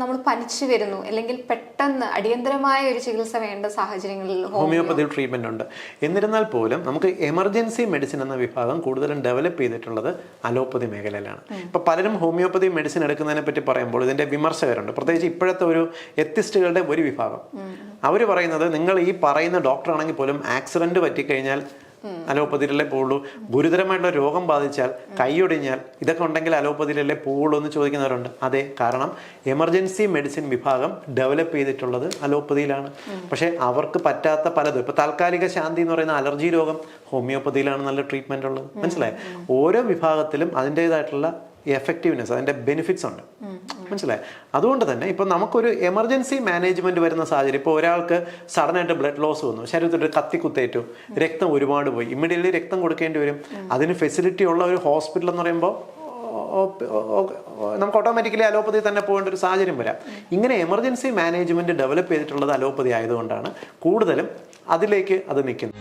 നമ്മൾ പനിച്ചു വരുന്നു അല്ലെങ്കിൽ പെട്ടെന്ന് അടിയന്തരമായ ഒരു ചികിത്സ വേണ്ട സാഹചര്യങ്ങളിൽ ഹോമിയോപ്പതി ട്രീറ്റ്മെന്റ് ഉണ്ട്. എന്നിരുന്നാൽ പോലും നമുക്ക് എമർജൻസി മെഡിസിൻ എന്ന വിഭാഗം കൂടുതലും ഡെവലപ്പ് ചെയ്തിട്ടുള്ളത് അലോപ്പതി മേഖലയിലാണ്. ഇപ്പൊ പലരും ഹോമിയോപ്പതി മെഡിസിൻ എടുക്കുന്നതിനെ പറ്റി പറയുമ്പോൾ ഇതിന്റെ വിമർശകരുണ്ട്. പ്രത്യേകിച്ച് ഇപ്പോഴത്തെ ഒരു എത്തിസ്റ്റുകളുടെ ഒരു വിഭാഗം. അവർ പറയുന്നത് നിങ്ങൾ ഈ പറയുന്ന ഡോക്ടർ ആണെങ്കിൽ പോലും ആക്സിഡന്റ് പറ്റിക്കഴിഞ്ഞാൽ അലോപ്പതിയിലല്ലേ പോവുള്ളൂ, ഗുരുതരമായിട്ടുള്ള രോഗം ബാധിച്ചാൽ, കൈയൊടിഞ്ഞാൽ, ഇതൊക്കെ ഉണ്ടെങ്കിൽ അലോപ്പതിയിലല്ലേ പോവുള്ളൂ എന്ന് ചോദിക്കുന്നവരുണ്ട്. അതെ, കാരണം എമർജൻസി മെഡിസിൻ വിഭാഗം ഡെവലപ്പ് ചെയ്തിട്ടുള്ളത് അലോപ്പതിയിലാണ്. പക്ഷെ അവർക്ക് പറ്റാത്ത പലതും, ഇപ്പൊ താൽക്കാലിക ശാന്തി എന്ന് പറയുന്ന അലർജി രോഗം ഹോമിയോപ്പതിയിലാണ് നല്ല ട്രീറ്റ്മെന്റ് ഉള്ളത്. മനസ്സിലായി? ഓരോ വിഭാഗത്തിലും അതിൻ്റെതായിട്ടുള്ള എഫക്റ്റീവ്നെസ്, അതിന്റെ ബെനിഫിറ്റ്സ് ഉണ്ട്. മനസ്സിലായി? അതുകൊണ്ട് തന്നെ ഇപ്പൊ നമുക്കൊരു എമർജൻസി മാനേജ്മെന്റ് വരുന്ന സാഹചര്യം, ഇപ്പോൾ ഒരാൾക്ക് സഡനായിട്ട് ബ്ലഡ് ലോസ് വന്നു, ശരീരത്തിൽ ഒരു കത്തി കുത്തേറ്റു, രക്തം ഒരുപാട് പോയി, ഇമ്മീഡിയറ്റ്ലി രക്തം കൊടുക്കേണ്ടി വരും. അതിന് ഫെസിലിറ്റി ഉള്ള ഒരു ഹോസ്പിറ്റൽ എന്ന് പറയുമ്പോൾ നമുക്ക് ഓട്ടോമാറ്റിക്കലി അലോപ്പതി തന്നെ പോകേണ്ട ഒരു സാഹചര്യം വരാം. ഇങ്ങനെ എമർജൻസി മാനേജ്മെന്റ് ഡെവലപ്പ് ചെയ്തിട്ടുള്ളത് അലോപ്പതി ആയതുകൊണ്ടാണ് കൂടുതലും അതിലേക്ക് അത് നിൽക്കുന്നത്.